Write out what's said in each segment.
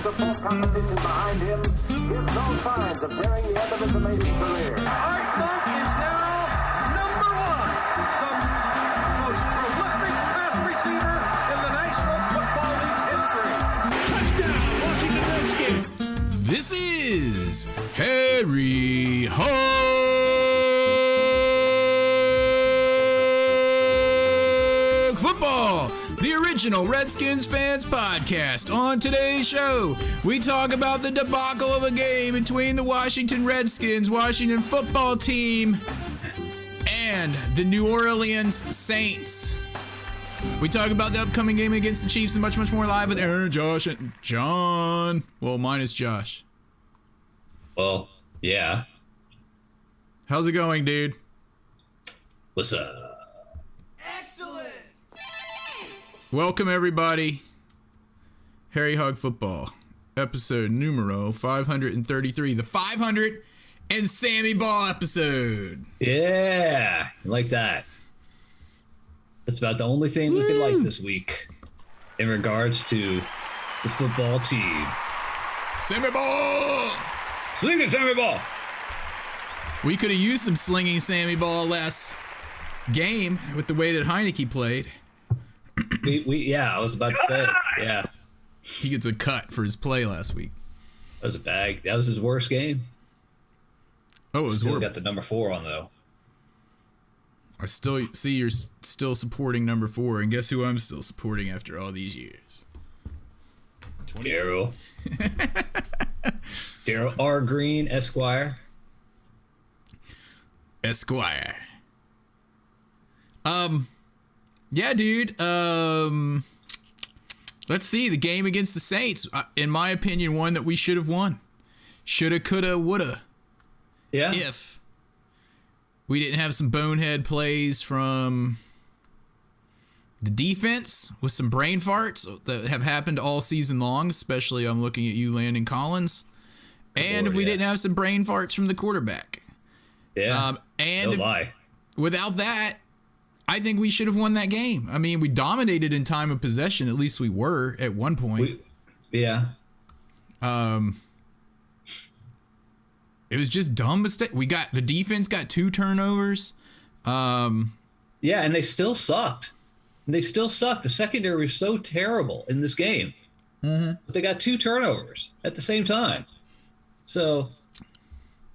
the full competition behind him, gives no signs of nearing the end of his amazing career. Armstrong is now number one, the most prolific pass receiver in the National Football League's history. Touchdown, Washington Redskins. This is Harry Hog Football, the original Redskins Fans podcast. On today's show, we talk about the debacle of a game between the Washington Redskins, Washington football team, and the New Orleans Saints. We talk about the upcoming game against the Chiefs and much, much more live with Aaron, Josh, and John. Well, minus Josh. Well, yeah. How's it going, dude? What's up? Excellent. Welcome, everybody. Harry Hog Football, episode numero 533, the 500 and Sammy Ball episode. Yeah, like that. That's about the only thing we could like this week in regards to the football team. Sammy Ball! Slinging Sammy Ball! We could have used some slinging Sammy Ball last game with the way that Heineke played. Yeah, I was about to say, yeah. He gets a cut for his play last week. That was a bag. That was his worst game. Oh, it was Still horrible. got the number 4 on, though. I still see you're still supporting number 4, and guess who I'm still supporting after all these years? Daryl. Daryl R. Green, Esquire. Esquire. Yeah, dude. Let's see. The game against the Saints, in my opinion, one that we should have won. Shoulda, coulda, woulda. Yeah. If we didn't have some bonehead plays from the defense with some brain farts that have happened all season long, especially I'm looking at you, Landon Collins. And if we didn't have some brain farts from the quarterback. Yeah. And no lie. Without that, I think we should have won that game. I mean, we dominated in time of possession. At least we were at one point. Yeah. It was just dumb mistake. The defense got 2 turnovers. Yeah, and they still sucked. The secondary was so terrible in this game. Mm-hmm. But they got 2 turnovers at the same time. So,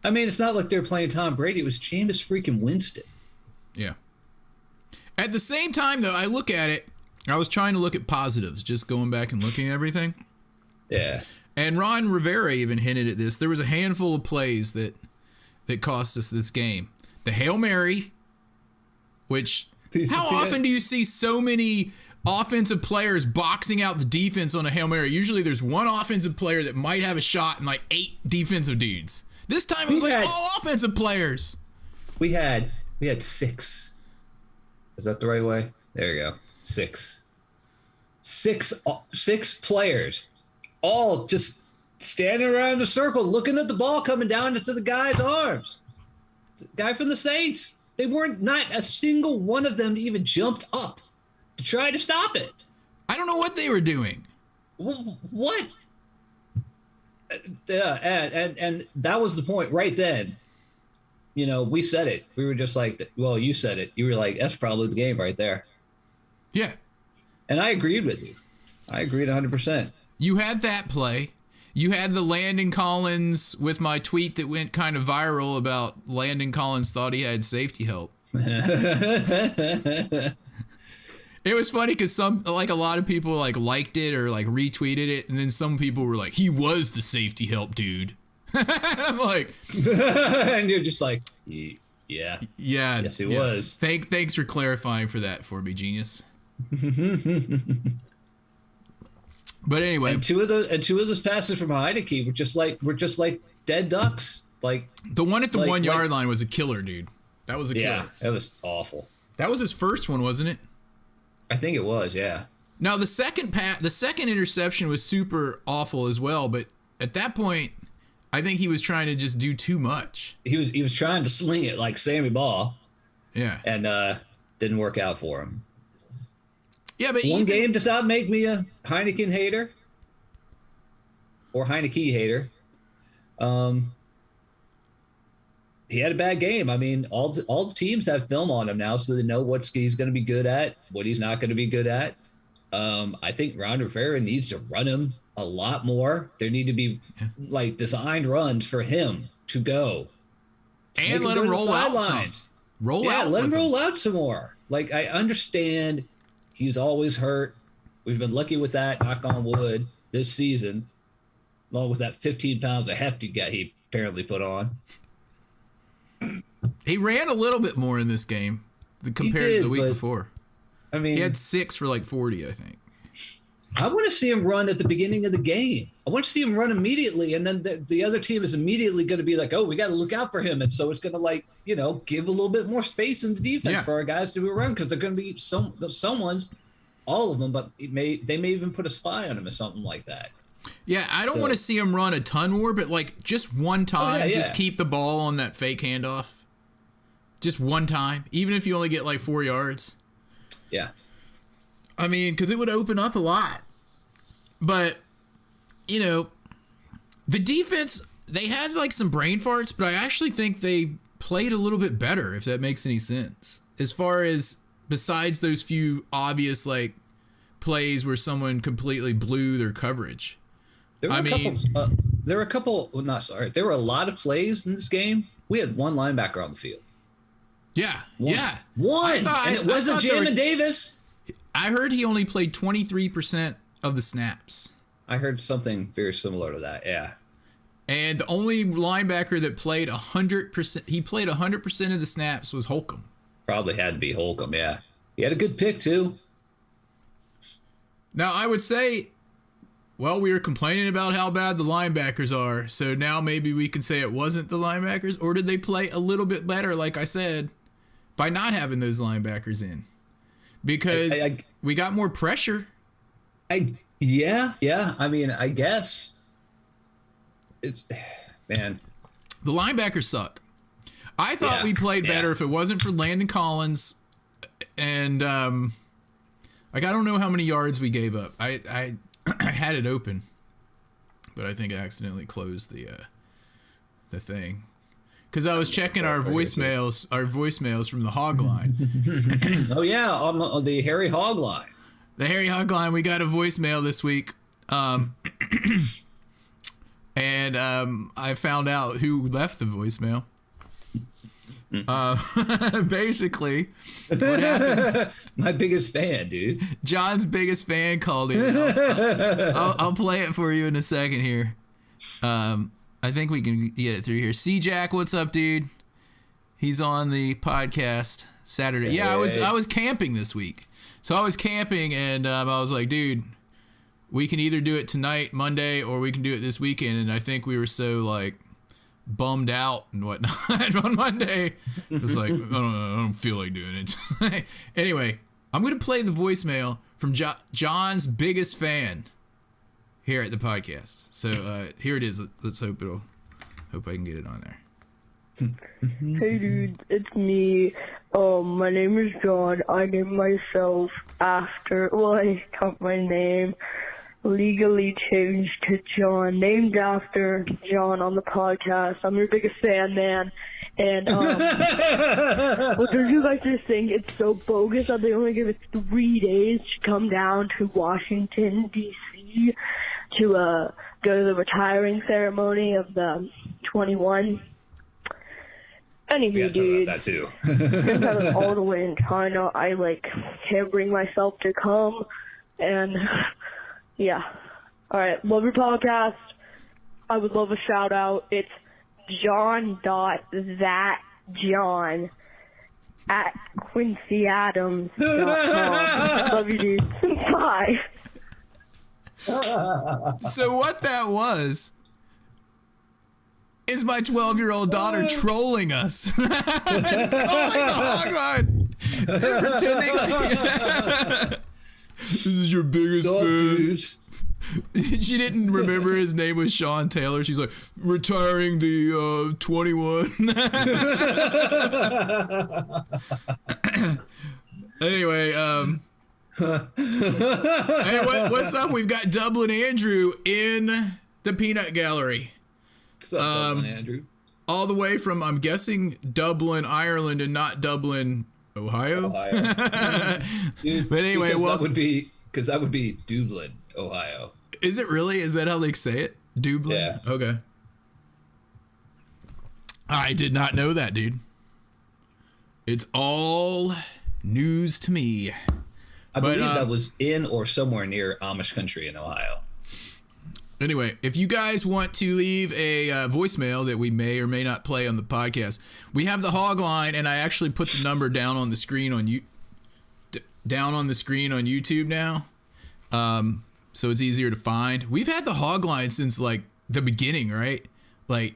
I mean, it's not like they're playing Tom Brady. It was Jameis freaking Winston. Yeah. At the same time, though, I look at it. I was trying to look at positives, just going back and looking at everything. Yeah. And Ron Rivera even hinted at this. There was a handful of plays that cost us this game. The Hail Mary, which how often do you see so many offensive players boxing out the defense on a Hail Mary? Usually there's one offensive player that might have a shot and like 8 defensive dudes. This time it was all offensive players. We had 6. Is that the right way? There you go. 6 players, all just standing around the circle, looking at the ball coming down into the guy's arms. The guy from the Saints. Not a single one of them even jumped up to try to stop it. I don't know what they were doing. What? Yeah, and that was the point right then. You know, we said it. We were just like, well, you said it. You were like, that's probably the game right there. Yeah. And I agreed with you. I agreed 100%. You had that play. You had the Landon Collins with my tweet that went kind of viral about Landon Collins thought he had safety help. It was funny because a lot of people liked it or retweeted it, and then some people were like, he was the safety help dude. And I'm like, and you're just like, yeah, yes, he was. Thanks for clarifying for that for me, genius. But anyway, and two of those passes from Heineke were just like dead ducks. Like the one at the 1 yard line was a killer, dude. That was a killer. Yeah, that was awful. That was his first one, wasn't it? I think it was. Yeah. Now the second interception was super awful as well, but at that point, I think he was trying to just do too much. He was trying to sling it like Sammy Ball. Yeah. And didn't work out for him. Yeah, but one game does not make me a Heineken hater. or Heineke hater. He had a bad game. I mean, all the teams have film on him now, so they know what he's going to be good at, what he's not going to be good at. I think Ron Rivera needs to run him a lot more. There need to be like designed runs for him to go. And let him roll out some. Let him roll out some more. Like, I understand he's always hurt. We've been lucky with that, knock on wood, this season, along with that 15 pounds of heft he apparently put on. He ran a little bit more in this game compared to the week before. I mean, he had 6 for like 40, I think. I want to see him run at the beginning of the game. I want to see him run immediately, and then the other team is immediately going to be like, oh, we got to look out for him. And so it's going to, like, you know, give a little bit more space in the defense for our guys to be around, because they're going to be someone's, all of them, but they may even put a spy on him or something like that. Yeah, I don't want to see him run a ton more, but like just one time, just keep the ball on that fake handoff. Just one time, even if you only get like 4 yards. Yeah. I mean, because it would open up a lot. But, you know, the defense, they had like some brain farts, but I actually think they played a little bit better, if that makes any sense. As far as, besides those few obvious like plays where someone completely blew their coverage. There were a lot of plays in this game. We had one linebacker on the field. Yeah. One. And it wasn't Jamin Davis. I heard he only played 23% of the snaps. I heard something very similar to that, yeah. And the only linebacker that played 100%, he played 100% of the snaps, was Holcomb. Probably had to be Holcomb, yeah. He had a good pick, too. Now, I would say, well, we were complaining about how bad the linebackers are, so now maybe we can say it wasn't the linebackers, or did they play a little bit better, like I said, by not having those linebackers in? Because we got more pressure. Yeah. I mean, I guess it's, man. The linebackers suck. I thought we played better if it wasn't for Landon Collins, and like, I don't know how many yards we gave up. I had it open, but I think I accidentally closed the thing, because I was checking our voicemails from the Hog Line. Oh yeah, on the Harry Hog Line. The Harry Hog Line. We got a voicemail this week, and I found out who left the voicemail. Basically, what happened, my biggest fan, dude. John's biggest fan called in. I'll play it for you in a second here. I think we can get it through here. C-Jack, what's up, dude? He's on the podcast Saturday. Yeah, I was camping this week. So I was camping, and I was like, dude, we can either do it tonight, Monday, or we can do it this weekend. And I think we were so like bummed out and whatnot on Monday. It was like, I don't feel like doing it. Anyway, I'm going to play the voicemail from John's biggest fan here at the podcast. So here it is. Let's hope I can get it on there. Hey dude, it's me. My name is John. I named myself after, well, I got my name legally changed to John, named after John on the podcast. I'm your biggest fan, man. And what do you guys just think it's so bogus that they only give it 3 days to come down to Washington, D.C. to go to the retiring ceremony of the 21? Anywho, dude, that too. since I was all the way in China, I can't bring myself to come, and yeah. All right, love your podcast. I would love a shout out. It's John.thatjohn at QuincyAdams.com. Love you, dude. Bye. So what that was is my 12-year-old daughter trolling us. Calling the Hog Line. Pretending like this is your biggest fan. She didn't remember his name was Sean Taylor. She's like, retiring the 21. Anyway, hey, what's up? We've got Dublin Andrew in the Peanut Gallery. What's up, Dublin, Andrew? All the way from, I'm guessing, Dublin, Ireland, and not Dublin, Ohio. Dude, but anyway, that would be Dublin, Ohio. Is it really? Is that how they say it? Dublin? Yeah. Okay. I did not know that, dude. It's all news to me. I believe that was in or somewhere near Amish country in Ohio. Anyway, if you guys want to leave a voicemail that we may or may not play on the podcast, we have the hog line, and I actually put the number down on the screen on YouTube now, so it's easier to find. We've had the hog line since like the beginning, right? Like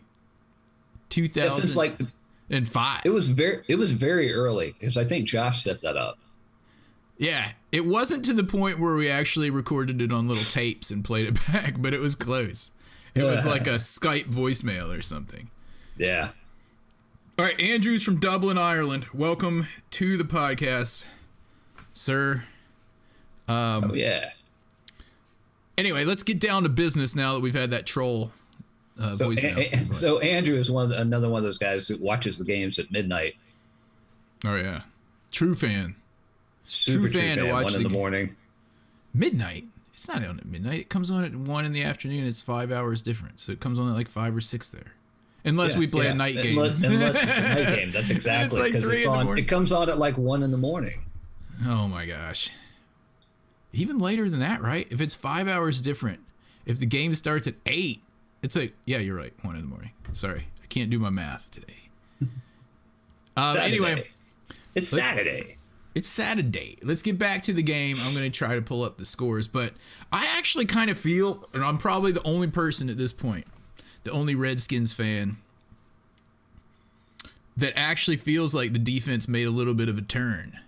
2000. Since like 5. It was very early because I think Josh set that up. Yeah, it wasn't to the point where we actually recorded it on little tapes and played it back, but it was close. It was like a Skype voicemail or something. Yeah. All right, Andrew's from Dublin, Ireland. Welcome to the podcast, sir. Oh, yeah. Anyway, let's get down to business now that we've had that troll voicemail. So Andrew is another one of those guys who watches the games at midnight. Oh, yeah. True fan. Super true fan to watch 1 in the morning. Midnight? It's not on at midnight. It comes on at 1 in the afternoon. It's 5 hours different. So it comes on at like 5 or 6 there. Unless we play a night game. Unless it's a night game. That's exactly because it comes on at like 1 in the morning. Oh my gosh. Even later than that, right? If it's 5 hours different, if the game starts at 8, it's like, yeah, you're right, 1 in the morning. Sorry, I can't do my math today. Anyway. It's Saturday. It's Saturday. Let's get back to the game. I'm going to try to pull up the scores, but I actually kind of feel, and I'm probably the only person at this point, the only Redskins fan, that actually feels like the defense made a little bit of a turn.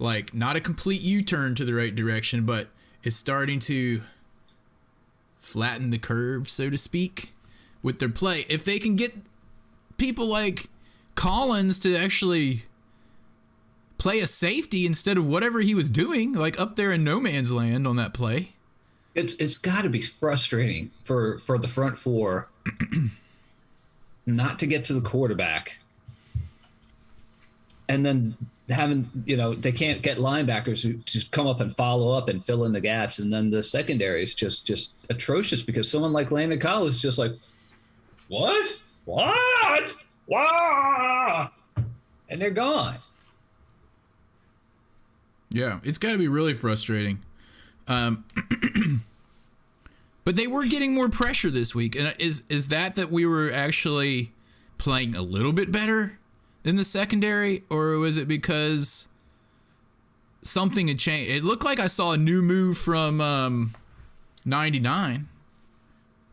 Like, not a complete U-turn to the right direction, but it's starting to flatten the curve, so to speak, with their play. If they can get people like Collins to actually play a safety instead of whatever he was doing, like up there in no man's land on that play. It's got to be frustrating for the front four not to get to the quarterback, and then having, they can't get linebackers who just come up and follow up and fill in the gaps, and then the secondary is just atrocious because someone like Landon Collins is just like, what, and they're gone. Yeah, it's got to be really frustrating. But they were getting more pressure this week. And is that we were actually playing a little bit better in the secondary? Or was it because something had changed? It looked like I saw a new move from 99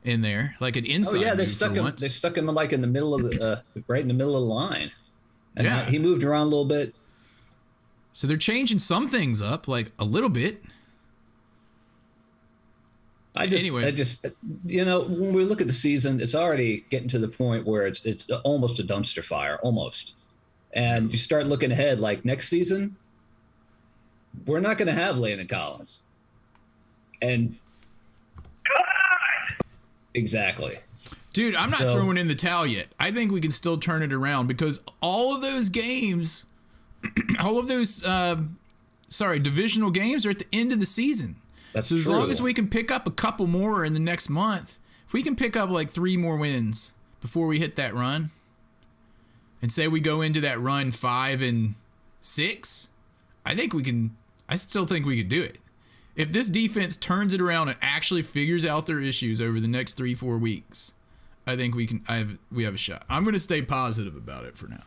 in there, like an inside move. Oh, yeah, they stuck him like in the middle of the right in the middle of the line. And yeah, he moved around a little bit. So they're changing some things up, like a little bit. I just, when we look at the season, it's already getting to the point where it's almost a dumpster fire, almost. And you start looking ahead, like next season, we're not going to have Landon Collins. And exactly. Dude, I'm not throwing in the towel yet. I think we can still turn it around because all of those games, all of those, divisional games are at the end of the season. That's so as true. long as we can pick up a couple more in the next month, if we can pick up like 3 more wins before we hit that run, and say we go into that run 5-6, I still think we could do it. If this defense turns it around and actually figures out their issues over the next 3-4 weeks, I think we have a shot. I'm going to stay positive about it for now.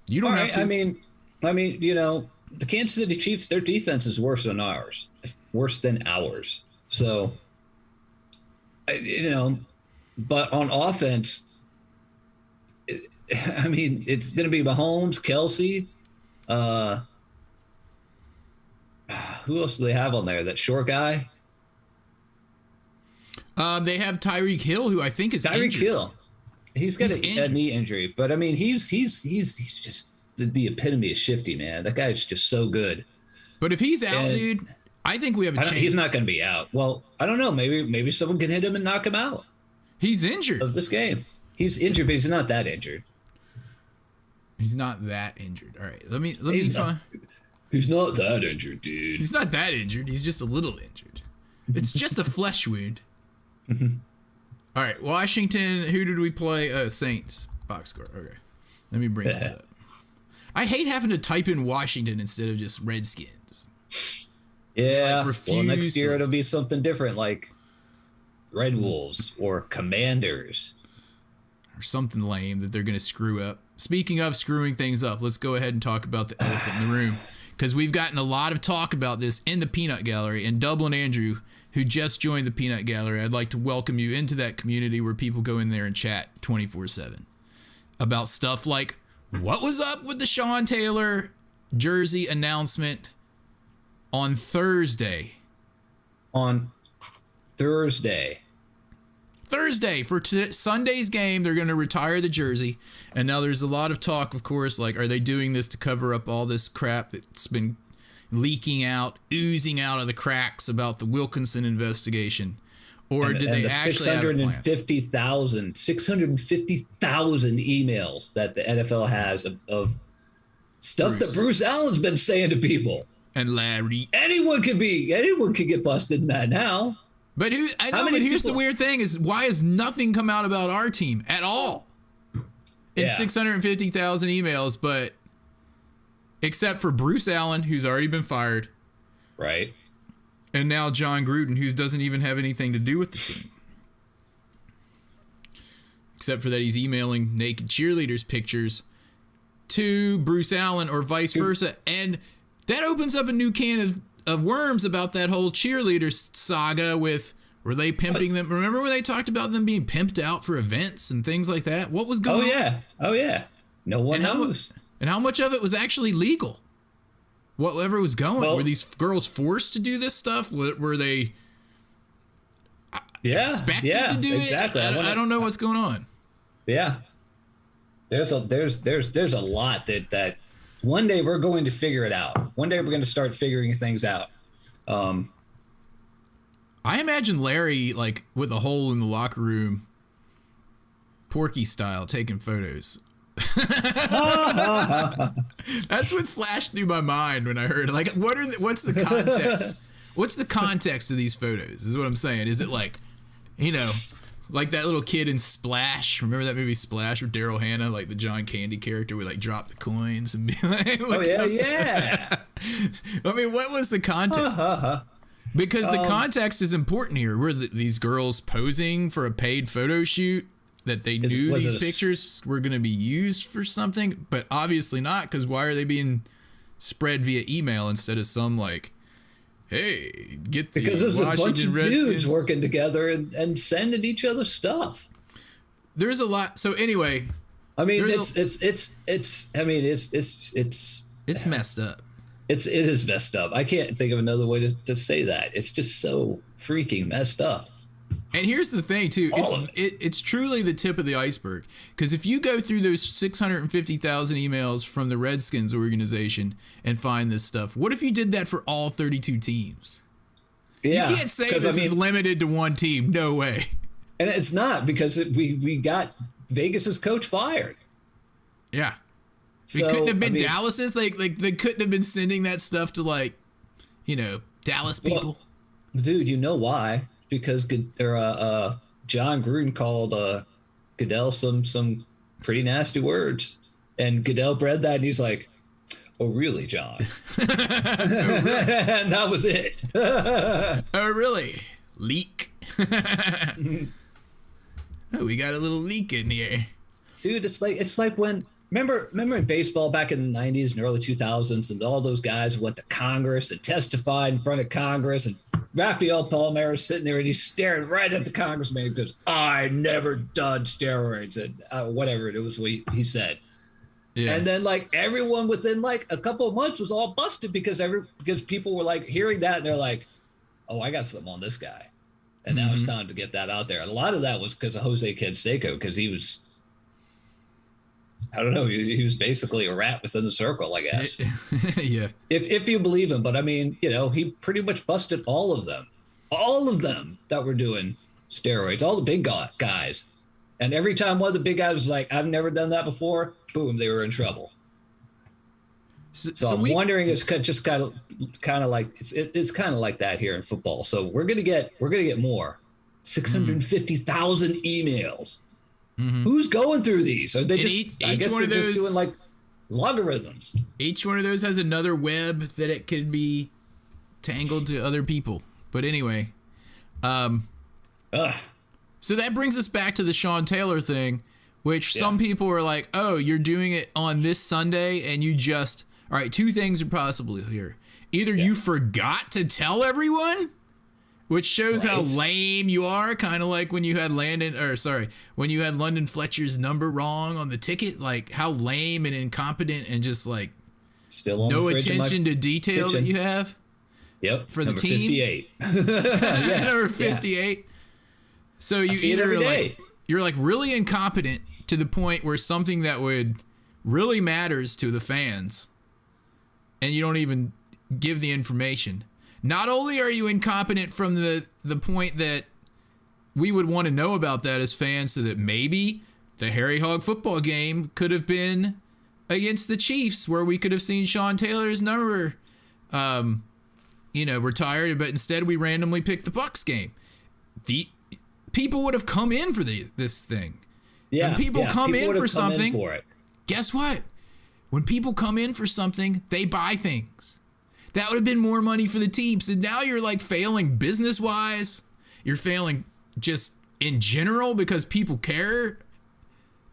You don't have to. I mean, the Kansas City Chiefs, their defense is worse than ours. So, but on offense, it's going to be Mahomes, Kelsey. Who else do they have on there? That short guy? They have Tyreek Hill, who I think is Tyreek injured. Hill. He's got a knee injury, but he's just the epitome of shifty, man. That guy's just so good. But if he's out, dude, I think we have a chance. He's not going to be out. Well, I don't know. Maybe someone can hit him and knock him out He's injured. of this game. He's injured, but he's not that injured. He's not that injured. All right, let me He's find. He's not that injured, dude. He's not that injured. He's just a little injured. It's just a flesh wound. All right, Washington. Who did we play? Saints. Box score. Okay, let me bring this up. I hate having to type in Washington instead of just Redskins. Yeah. Like, well, next year refuse it'll be something different, like Red Wolves or Commanders. Or something lame that they're going to screw up. Speaking of screwing things up, let's go ahead and talk about the elephant in the room. Because we've gotten a lot of talk about this in the Peanut Gallery. And Dublin Andrew, who just joined the Peanut Gallery, I'd like to welcome you into that community where people go in there and chat 24/7 about stuff like, what was up with the Sean Taylor jersey announcement on Thursday? On Thursday For Sunday's game, they're going to retire the jersey. And now there's a lot of talk, of course, like, are they doing this to cover up all this crap that's been leaking out, oozing out of the cracks about the Wilkinson investigation? Or did they actually have a plan? 650,000 emails that the NFL has of stuff that Bruce Allen's been saying to people. And Larry. Anyone could get busted in that now. But here's the weird thing is, why has nothing come out about our team at all? In 650,000 emails, but except for Bruce Allen, who's already been fired. Right. And now John Gruden, who doesn't even have anything to do with the team. Except for that he's emailing naked cheerleaders pictures to Bruce Allen or vice versa. And that opens up a new can of worms about that whole cheerleader saga with, were they pimping them? Remember when they talked about them being pimped out for events and things like that? What was going on? Oh, yeah. No one knows. And how much of it was actually legal? Whatever was going. Well, were these girls forced to do this stuff? Were they expected to do exactly. it? I don't know what's going on. Yeah. There's a lot that one day we're going to figure it out. One day we're going to start figuring things out. I imagine Larry, like, with a hole in the locker room, Porky style, taking photos. That's what flashed through my mind when I heard, like, what's the context? What's the context of these photos is what I'm saying. Is it like, like that little kid in Splash? Remember that movie Splash with Daryl Hannah, like the John Candy character would like drop the coins and be like, oh yeah. I mean, what was the context? Because the context is important here. Were these girls posing for a paid photo shoot that they knew these pictures were going to be used for something? But obviously not, because why are they being spread via email instead of some, like, hey, get the because there's Washington a bunch of Redskins dudes working together and sending each other stuff. There's a lot. So anyway, I mean, it's messed up. It is messed up. I can't think of another way to say that. It's just so freaking messed up. And here's the thing, too. It's truly the tip of the iceberg. Because if you go through those 650,000 emails from the Redskins organization and find this stuff, what if you did that for all 32 teams? Yeah, you can't say this is limited to one team. No way. And it's not, because we got Vegas's coach fired. Yeah. It couldn't have been Dallas's. Like they couldn't have been sending that stuff to, like, Dallas people. Well, dude, you know why? Because John Gruden called Goodell some pretty nasty words, and Goodell read that and he's like, "Oh, really, John?" And that was it. Oh, really? Leak. Oh, we got a little leak in here, dude. It's like when. Remember in baseball back in the 90s and early 2000s, and all those guys went to Congress and testified in front of Congress, and Rafael Palmeira's sitting there and he's staring right at the congressman and goes, "I never done steroids," and whatever it was he said. Yeah. And then, like, everyone within like a couple of months was all busted because people were like hearing that and they're like, "Oh, I got something on this guy," and now it's time to get that out there. And a lot of that was because of Jose Canseco, because he was I don't know. He was basically a rat within the circle, I guess. Yeah. If you believe him. But I mean, he pretty much busted all of them that were doing steroids, all the big guys. And every time one of the big guys was like, I've never done that before, boom, they were in trouble. So I'm wondering, it's just kind of like it's kind of like that here in football. So we're gonna get more 650,000 emails. Mm-hmm. Who's going through these? Are they just? I guess they're just doing like logarithms. Each one of those has another web that it could be tangled to other people. But anyway, so that brings us back to the Sean Taylor thing, which some people are like, "Oh, you're doing it on this Sunday, and you just." All right, two things are possible here. Either you forgot to tell everyone, which shows how lame you are, kind of like when you had London Fletcher's number wrong on the ticket, like how lame and incompetent and just like still on no attention to detail that you have. Yep, for the number team. 58. Number 58. So you either you're like really incompetent to the point where something that would really matters to the fans, and you don't even give the information. Not only are you incompetent from the point that we would want to know about that as fans, so that maybe the Harry Hog football game could have been against the Chiefs, where we could have seen Sean Taylor's number, retired, but instead we randomly picked the Bucs game. The people would have come in for this thing. Yeah, when people come in for something, guess what? When people come in for something, they buy things. That would have been more money for the team. So now you're like failing business-wise. You're failing just in general because people care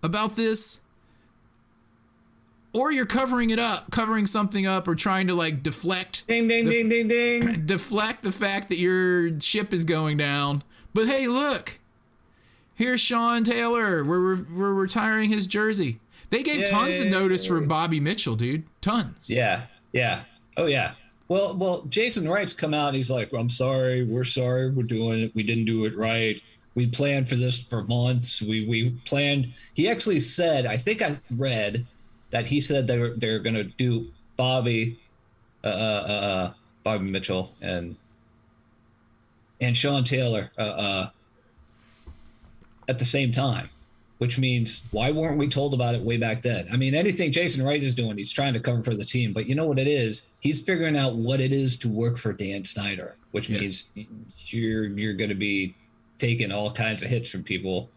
about this. Or you're covering something up, or trying to like deflect. Ding, ding, ding, ding, ding. Deflect the fact that your ship is going down. But hey, look. Here's Sean Taylor. We're retiring his jersey. They gave tons of notice for Bobby Mitchell, dude. Tons. Yeah. Oh, yeah. Well, Jason Wright's come out. He's like, I'm sorry. We're sorry. We're doing it. We didn't do it right. We planned for this for months. We planned. He actually said, I think I read that he said they're going to do Bobby Mitchell and Sean Taylor at the same time. Which means, why weren't we told about it way back then? I mean, anything Jason Wright is doing, he's trying to cover for the team. But you know what it is? He's figuring out what it is to work for Dan Snyder, which means you're going to be taking all kinds of hits from people.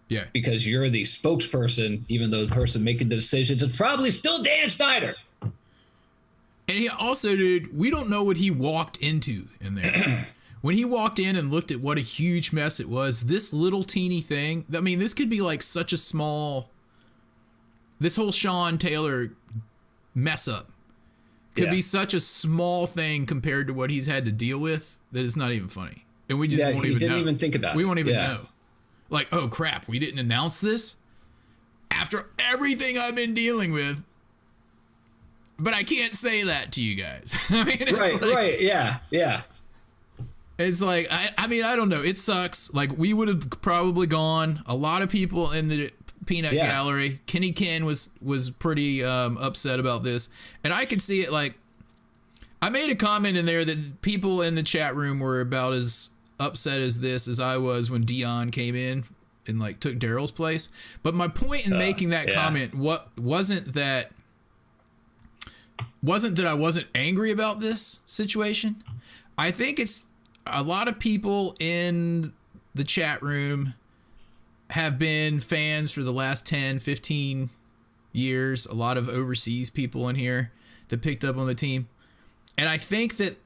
Yeah. Because you're the spokesperson, even though the person making the decisions is probably still Dan Snyder. And he also, dude, we don't know what he walked into in there. When he walked in and looked at what a huge mess it was, this little teeny thing, I mean, this could be like such a small, this whole Sean Taylor mess up could be such a small thing compared to what he's had to deal with that it's not even funny. And we just won't even know. He didn't even think about it. We won't even know. Like, oh crap, we didn't announce this? After everything I've been dealing with, but I can't say that to you guys. I mean, right, yeah. It's like, I mean, I don't know. It sucks. Like, we would have probably gone. A lot of people in the peanut gallery. Kenny Ken was pretty upset about this. And I could see it. Like, I made a comment in there that people in the chat room were about as upset as I was when Dion came in and like took Daryl's place. But my point in making that comment wasn't that I wasn't angry about this situation. I think it's a lot of people in the chat room have been fans for the last 10, 15 years. A lot of overseas people in here that picked up on the team. And I think that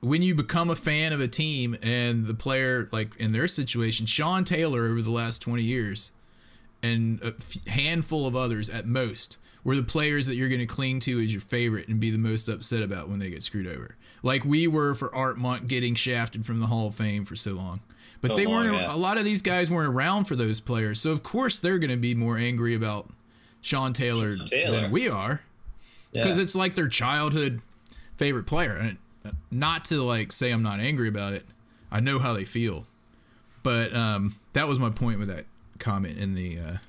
when you become a fan of a team and the player, like in their situation, Sean Taylor over the last 20 years and a handful of others at most were the players that you're going to cling to as your favorite and be the most upset about when they get screwed over. Like we were for Art Monk getting shafted from the Hall of Fame for so long. But they weren't. A lot of these guys weren't around for those players. So, of course, they're going to be more angry about Sean Taylor than we are. Because it's like their childhood favorite player. And not to, like, say I'm not angry about it. I know how they feel. But that was my point with that comment in the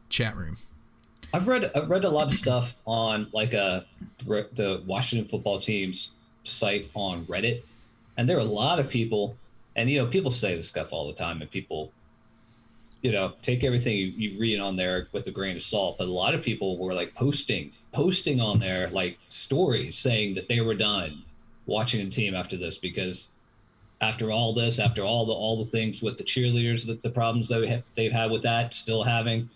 chat room. I've read a lot of stuff on like the Washington football team's site on Reddit, and there are a lot of people, and people say this stuff all the time, and people take everything you read on there with a grain of salt. But a lot of people were like posting on there like stories saying that they were done watching the team after this, because after all this, after all the things with the cheerleaders, the problems that they've had with that, still having,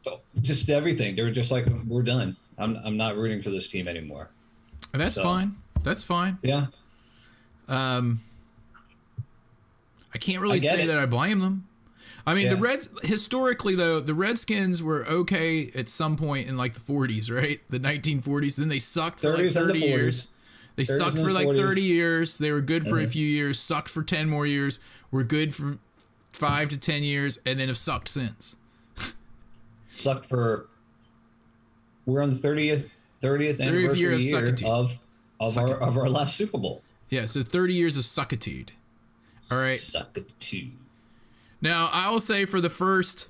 so just everything, they were just like, we're done. I'm not rooting for this team anymore. And that's fine. That's fine. Yeah. I can't really say that I blame them. I mean, historically though, the Redskins were okay at some point in like the 40s, right? The 1940s. Then they sucked for like 30 years. They sucked for like 30 years. They were good for a few years, sucked for 10 more years, were good for 5 to 10 years, and then have sucked since. Sucked for, we're on the 30th anniversary year of our last Super Bowl. Yeah, so 30 years of suckitude. All right. Suckitude. Now, I will say for the first,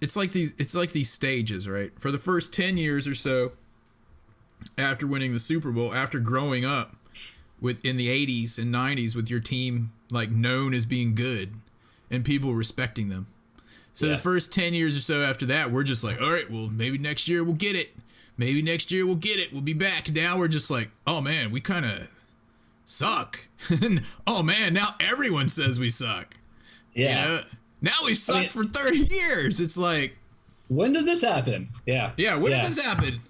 it's like these stages, right? For the first 10 years or so after winning the Super Bowl, after growing up in the 80s and 90s with your team like known as being good and people respecting them. So the first 10 years or so after that, we're just like, all right, well, maybe next year we'll get it. Maybe next year we'll get it. We'll be back. Now we're just like, oh man, we kind of suck. Oh man, now everyone says we suck. Yeah. Now we've sucked for 30 years. It's like, when did this happen? Yeah. Yeah. When did this happen?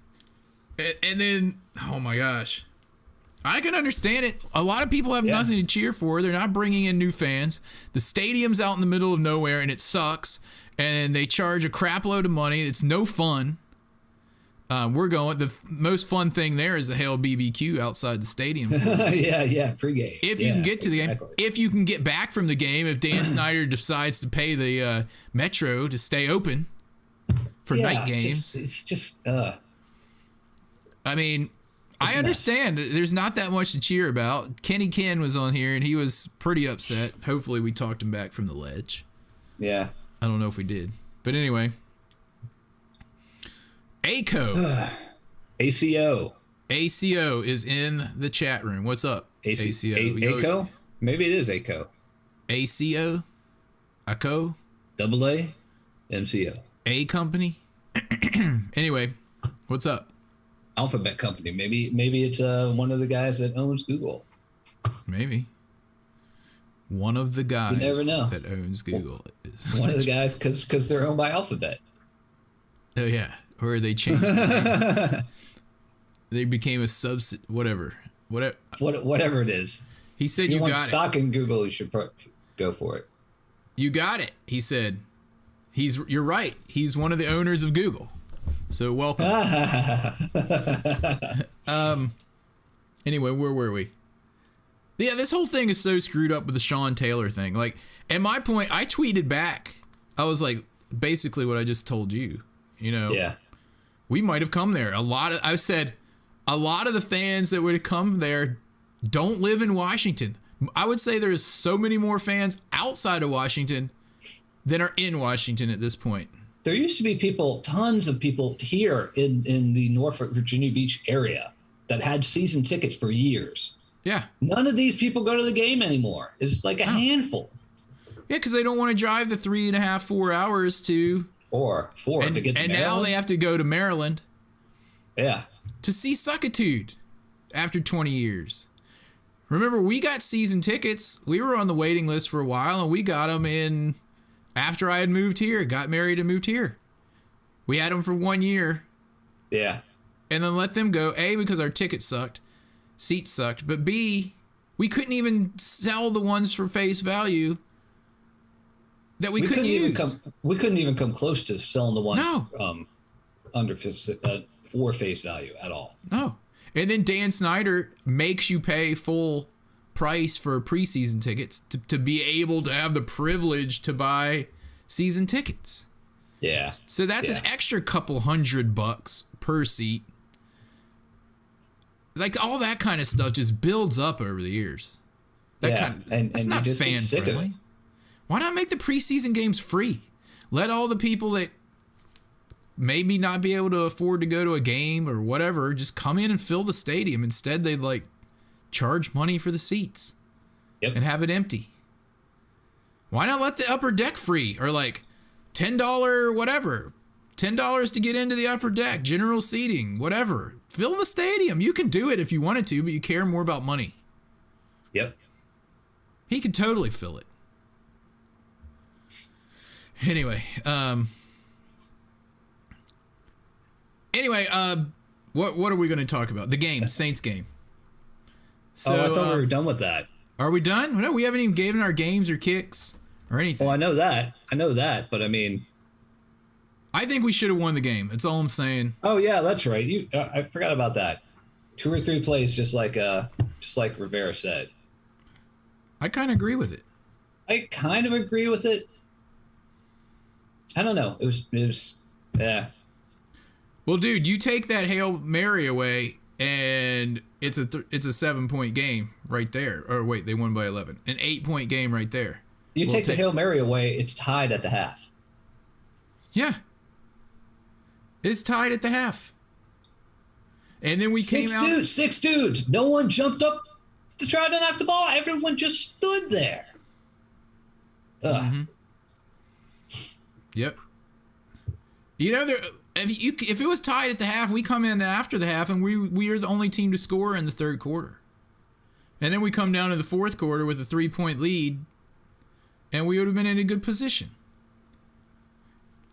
And then, oh my gosh, I can understand it. A lot of people have nothing to cheer for. They're not bringing in new fans. The stadium's out in the middle of nowhere and it sucks. And they charge a crap load of money. It's no fun. The most fun thing there is the Hail BBQ outside the stadium. yeah, pregame. If you can get to the game, if you can get back from the game, if Dan Snyder decides to pay the Metro to stay open for night games. It's just, I mean, I understand. There's not that much to cheer about. Kenny Ken was on here and he was pretty upset. Hopefully we talked him back from the ledge. Yeah. I don't know if we did. But anyway. ACO is in the chat room. What's up? ACO. ACO? Maybe it is ACO. ACO? ACO? Double A? MCO. A company? Anyway, what's up? Alphabet company. Maybe it's one of the guys that owns Google. Maybe. One of the guys you never know. that owns Google. One of the guys because they're owned by Alphabet. Oh, yeah. Or they changed the name. They became a whatever it is. He said if you want got stock in Google, you should go for it. You got it. He said, you're right. He's one of the owners of Google. So welcome. Anyway, where were we? Yeah, this whole thing is so screwed up with the Sean Taylor thing. Like, at my point, I tweeted back. I was like, basically what I just told you. Yeah. We might have come there. I said, a lot of the fans that would have come there don't live in Washington. I would say there's so many more fans outside of Washington than are in Washington at this point. There used to be tons of people here in the Norfolk, Virginia Beach area that had season tickets for years. Yeah. None of these people go to the game anymore. It's like a handful. Yeah, because they don't want to drive the 3.5, 4 hours to... Or 4 to get to Maryland. And now they have to go to Maryland. Yeah. To see Suckitude after 20 years. Remember, we got season tickets. We were on the waiting list for a while, and we got them in after I had moved here, got married and moved here. We had them for 1 year. Yeah. And then let them go, A, because our tickets sucked. Seats sucked. But B, we couldn't even sell the ones for face value that we couldn't use. We couldn't even come close to selling the ones for face value at all. No. And then Dan Snyder makes you pay full price for preseason tickets to be able to have the privilege to buy season tickets. Yeah. So that's an extra couple $100 per seat. Like all that kind of stuff just builds up over the years. That's not fan friendly. Why not make the preseason games free? Let all the people that maybe not be able to afford to go to a game or whatever, just come in and fill the stadium. Instead, they like charge money for the seats and have it empty. Why not let the upper deck free, or like $10 whatever, $10 to get into the upper deck, general seating, whatever. Fill the stadium. You can do it if you wanted to, but you care more about money. Yep. He could totally fill it. Anyway, what are we going to talk about? The game, Saints game. So, I thought we were done with that. Are we done? No, we haven't even given our games or kicks or anything. Well, I know that, but I mean, I think we should have won the game. That's all I'm saying. oh yeah, that's right. I forgot about that. 2 or 3 plays, just like Rivera said. I kind of agree with it. I kind of agree with it. I don't know. It was yeah. Well, dude, you take that Hail Mary away, and it's a 7-point game right there. Or wait, they won by 11. An 8-point game right there. You take the Hail Mary away, it's tied at the half. Yeah. It's tied at the half. And then we came out. Six dudes. No one jumped up to try to knock the ball. Everyone just stood there. Mm-hmm. Yep. You know, if it was tied at the half, we come in after the half, and we are the only team to score in the third quarter. And then we come down to the fourth quarter with a 3-point lead, and we would have been in a good position.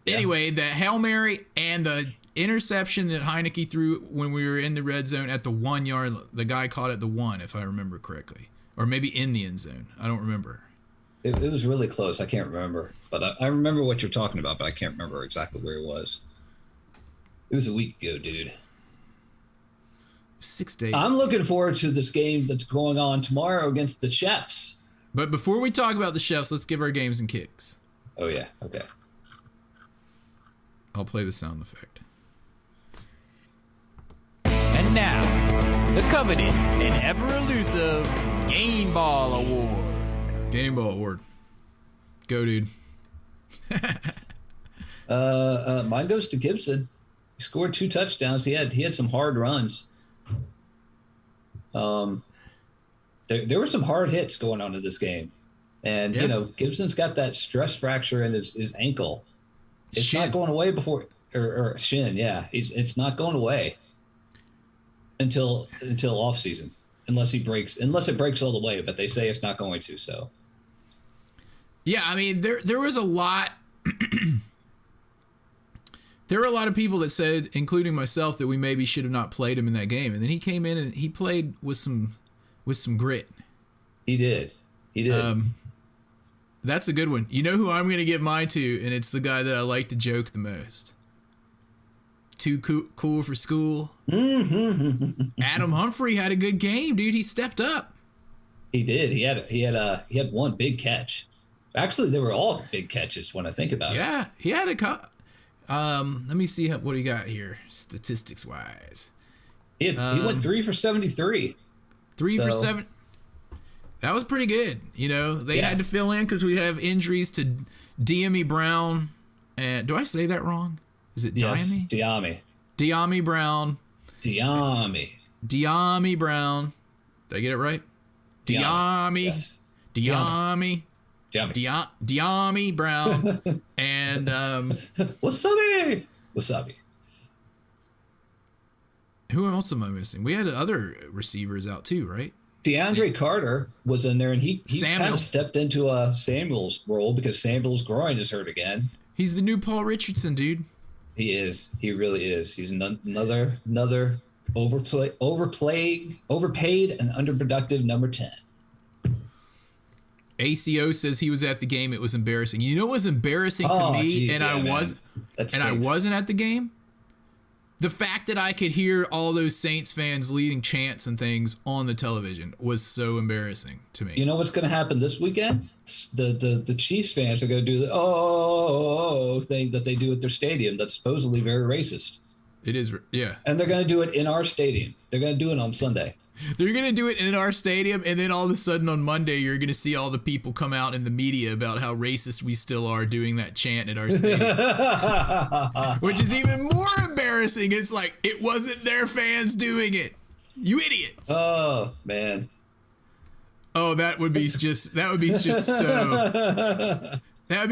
Yeah. Anyway, the Hail Mary and the interception that Heineke threw when we were in the red zone at the 1 yard, the guy caught at the 1, if I remember correctly. Or maybe in the end zone. I don't remember. It was really close. I can't remember. But I remember what you're talking about, but I can't remember exactly where it was. It was a week ago, dude. 6 days. I'm looking forward to this game that's going on tomorrow against the Chefs. But before we talk about the Chefs, let's give our games and kicks. Oh, yeah. Okay. I'll play the sound effect. And now, the coveted and ever-elusive Game Ball Award. Game Ball Award. Go, dude. Mine goes to Gibson. He scored 2 touchdowns. He had some hard runs. There were some hard hits going on in this game. And, you know, Gibson's got that stress fracture in his ankle. It's shin. not going away before or shin, yeah. It's not going away until off season, unless it breaks all the way, but they say it's not going to, so. Yeah, I mean there was a lot there were a lot of people that said, including myself, that we maybe should have not played him in that game. And then he came in and he played with some grit. He did. That's a good one. You know who I'm going to give mine to, and it's the guy that I like to joke the most. Too cool for school. Adam Humphrey had a good game, dude. He stepped up. He did. He had one big catch. Actually, they were all big catches when I think about it. Yeah, he had a let me see what he got here, statistics wise. He went 3 for 73. 3 for 7. That was pretty good. You know, they had to fill in because we have injuries to Diami Brown. And do I say that wrong? Is it Diami? Diami. Diami Brown. Diami Brown. Did I get it right? Diami. Yes. Diami Brown. And Wasabi. Who else am I missing? We had other receivers out too, right? DeAndre Carter was in there, and he kind of stepped into Samuel's role because Samuel's groin is hurt again. He's the new Paul Richardson, dude. He is. He really is. He's another overpaid, and underproductive number 10. ACO says he was at the game. It was embarrassing. You know what was embarrassing to me, geez, I wasn't at the game? The fact that I could hear all those Saints fans leading chants and things on the television was so embarrassing to me. You know what's going to happen this weekend? The Chiefs fans are going to do the thing that they do at their stadium that's supposedly very racist. It is, yeah. And they're going to do it in our stadium. They're going to do it on Sunday. They're going to do it in our stadium, and then all of a sudden on Monday, you're going to see all the people come out in the media about how racist we still are doing that chant at our stadium. Which is even more embarrassing. It's like, it wasn't their fans doing it. You idiots. Oh, man. Oh, that would be just so, that would be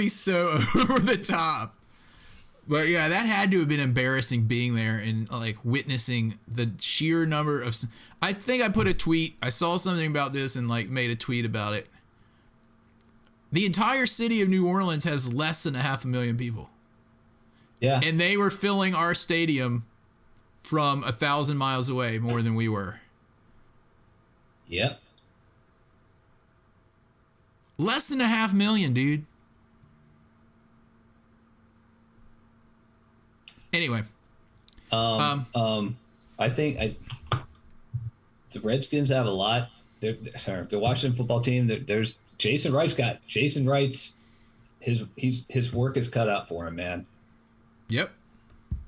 so over the top. But yeah, that had to have been embarrassing being there and like witnessing the sheer number of. I think I put a tweet. I saw something about this and like made a tweet about it. The entire city of New Orleans has less than 500,000 people. Yeah. And they were filling our stadium from 1,000 miles away more than we were. Yep. Less than 500,000, dude. Anyway. I think the Redskins have a lot. The Washington football team. There's Jason Wright's got Jason Wright's his work is cut out for him, man. Yep.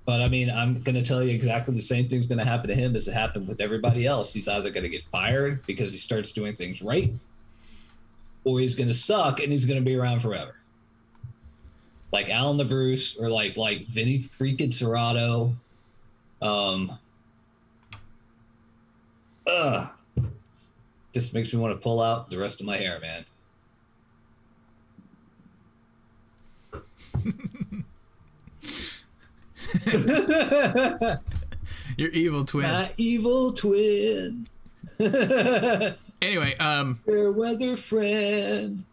But I mean, I'm going to tell you exactly the same thing's going to happen to him as it happened with everybody else. He's either going to get fired because he starts doing things right, or he's going to suck and he's going to be around forever. Like Alan LaBruce or like Vinny freaking Serrato. Just makes me want to pull out the rest of my hair, man. Your evil twin. My evil twin. Anyway, fair weather friend.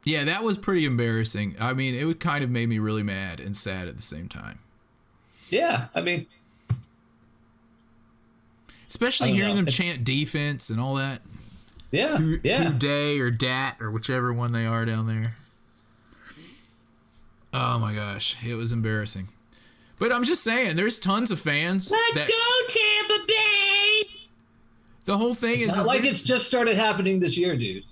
Yeah, that was pretty embarrassing. I mean, it kind of made me really mad and sad at the same time. Yeah, I mean, especially hearing them chant defense and all that. Yeah, Who day or dat or whichever one they are down there. Oh my gosh, it was embarrassing. But I'm just saying, there's tons of fans. Let's go, Tampa Bay! The whole thing It's is not like it's just started happening this year, dude.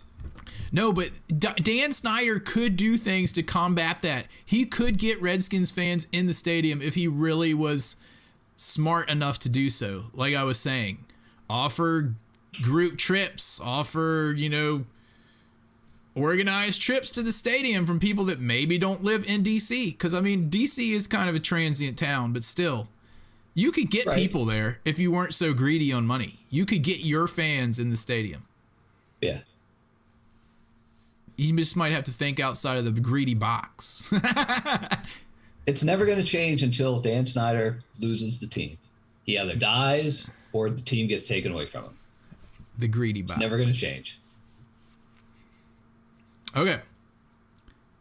No, but Dan Snyder could do things to combat that. He could get Redskins fans in the stadium if he really was smart enough to do so. Like I was saying, offer group trips, offer, organized trips to the stadium from people that maybe don't live in DC. Because, I mean, DC is kind of a transient town, but still, you could get people there if you weren't so greedy on money. You could get your fans in the stadium. Yeah. You just might have to think outside of the greedy box. It's never going to change until Dan Snyder loses the team. He either dies or the team gets taken away from him. The greedy box. It's never going to change. Okay.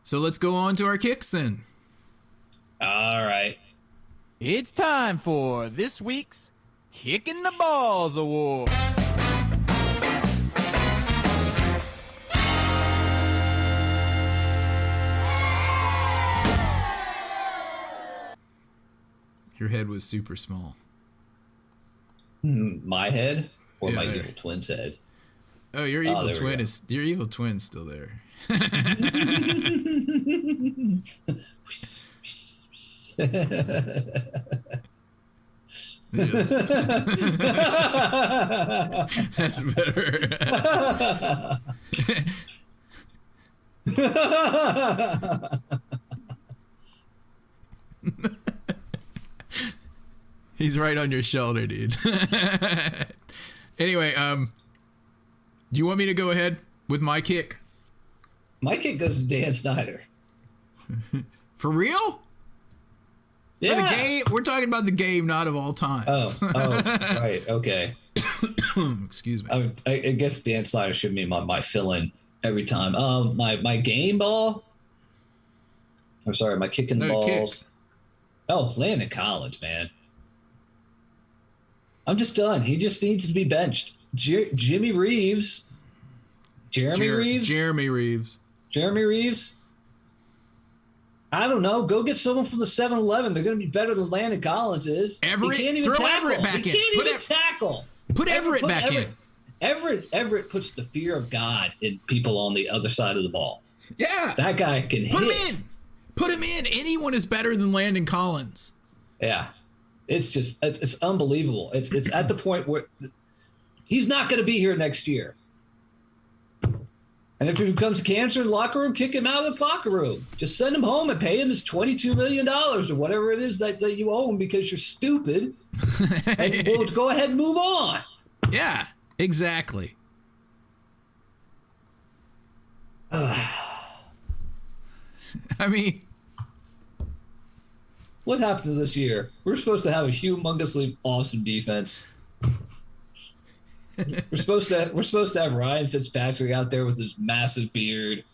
So let's go on to our kicks then. All right. It's time for this week's Kicking the Balls Award. Your head was super small. My head or my there. evil twin's head? Oh, your evil twin's still there. Yes. That's better. He's right on your shoulder, dude. Anyway, do you want me to go ahead with my kick? My kick goes to Dan Snyder. For real? Yeah. For the game? We're talking about the game, not of all times. Oh, right. Okay. Excuse me. I guess Dan Snyder should be my fill-in every time. My game ball. I'm sorry, my kicking the balls. Kick. Oh, Landon Collins, man. I'm just done. He just needs to be benched. Jeremy Reeves. Jeremy Reeves. I don't know. Go get someone from the 7-Eleven. They're going to be better than Landon Collins is. Everett, he can't even throw tackle. Everett back he in. Can't even tackle. Put Everett back in. Everett puts the fear of God in people on the other side of the ball. Yeah. That guy can hit. Put him in. Anyone is better than Landon Collins. Yeah. It's just it's unbelievable. It's at the point where He's not going to be here next year. And if it becomes cancer in the locker room, kick him out of the locker room. Just send him home and pay him his $22 million or whatever it is that you own because you're stupid. And we'll go ahead and move on. Yeah, exactly. I mean, what happened this year? We're supposed to have a humongously awesome defense. We're supposed to have Ryan Fitzpatrick out there with his massive beard,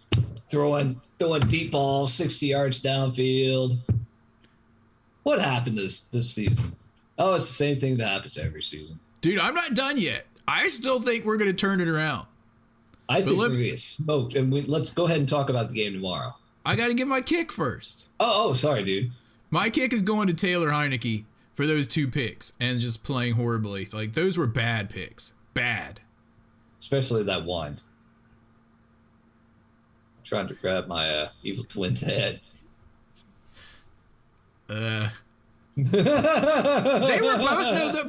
throwing deep balls 60 yards downfield. What happened this season? Oh, it's the same thing that happens every season. Dude, I'm not done yet. I still think we're going to turn it around. I think we're going to get smoked. And let's go ahead and talk about the game tomorrow. I got to give my kick first. Oh, sorry, dude. My kick is going to Taylor Heineke for those 2 picks and just playing horribly. Like, those were bad picks. Bad. Especially that one. I'm trying to grab my evil twin's head. They were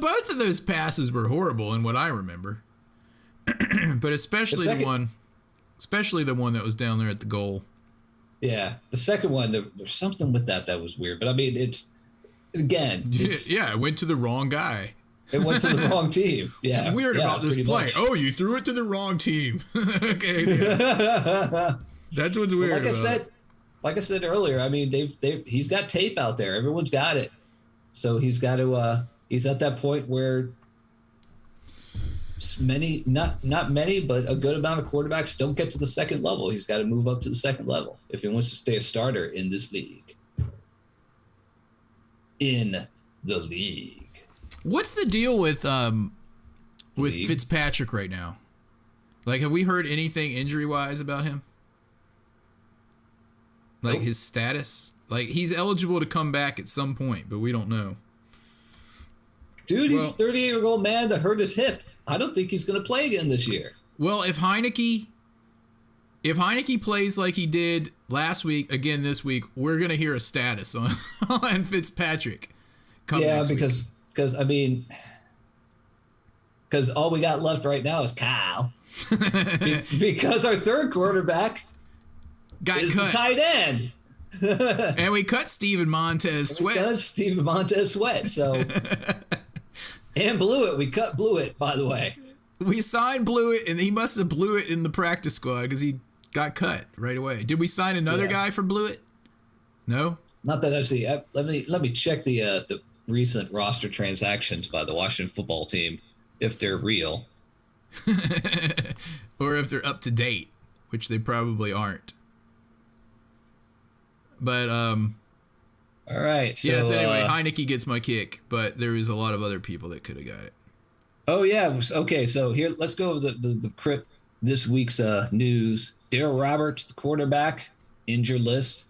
both of those passes were horrible in what I remember. But especially the one that was down there at the goal. Yeah, the second one, there's something with that was weird. But I mean, it went to the wrong guy. It went to the wrong team. Yeah, it's weird about this play. Much. Oh, you threw it to the wrong team. Okay, yeah. That's what's weird. Like I said earlier, I mean, he's got tape out there. Everyone's got it, so he's got to. He's at that point where not many, but a good amount of quarterbacks don't get to the second level. He's got to move up to the second level if he wants to stay a starter in this league. In the league. What's the deal with Fitzpatrick right now? Like, have we heard anything injury-wise about him? Like, his status? Like, he's eligible to come back at some point, but we don't know. Dude, he's a 38-year-old man that hurt his hip. I don't think he's going to play again this year. Well, if Heineke plays like he did last week, again this week, we're going to hear a status on Fitzpatrick. Because I mean, because all we got left right now is Kyle. Because our third quarterback got is cut. The tight end. And we cut Steven Montez Sweat. So and Blewett. We cut Blewett, by the way. We signed Blewett, and he must have blew it in the practice squad because he got cut right away. Did we sign another guy for Blewett? No? Not that I've seen. Let me check the recent roster transactions by the Washington football team, if they're real. Or if they're up to date, which they probably aren't. But, all right. So, yes, anyway, Heineke gets my kick, but there is a lot of other people that could have got it. Oh, yeah. Okay, so here, let's go over this week's news. Darryl Roberts, the quarterback, injured list.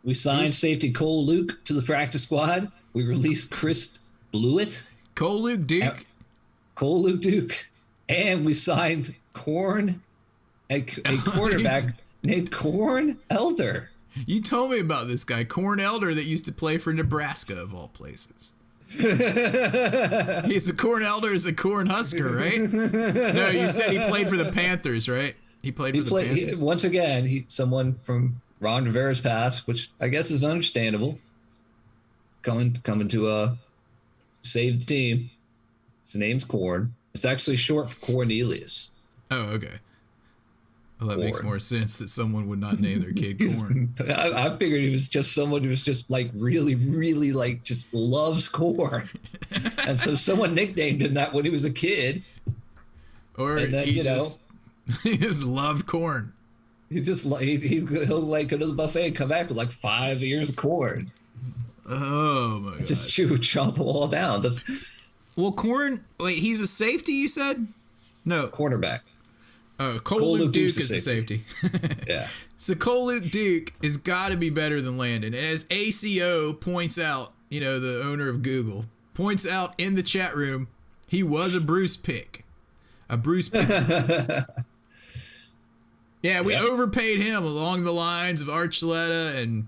We signed safety Cole Luke to the practice squad. We released Chris Blewett. Cole Luke Duke. And we signed Corn, a quarterback named Corn Elder. You told me about this guy, Corn Elder, that used to play for Nebraska, of all places. He's a Corn Elder is a Corn Husker, right? No, you said he played for the Panthers, right? He played for the Panthers. Once again, someone from Ron Rivera's past, which I guess is understandable. Coming to save the team. His name's Corn. It's actually short for Cornelius. Oh, okay. Well, that makes more sense that someone would not name their kid Corn. I figured he was just someone who was just like really, really like just loves corn. And so someone nicknamed him that when he was a kid. Or and then, he just loved corn. He just he'll like go to the buffet and come back with like 5 ears of corn. Oh my god! Just chomp them all down. Well, Corn. Wait, he's a safety. You said no cornerback. Oh, Cole Luke Duke is a safety. Yeah. So Cole Luke Duke has got to be better than Landon, and as ACO points out, the owner of Google points out in the chat room, he was a Bruce pick. Yeah, we overpaid him along the lines of Archuleta and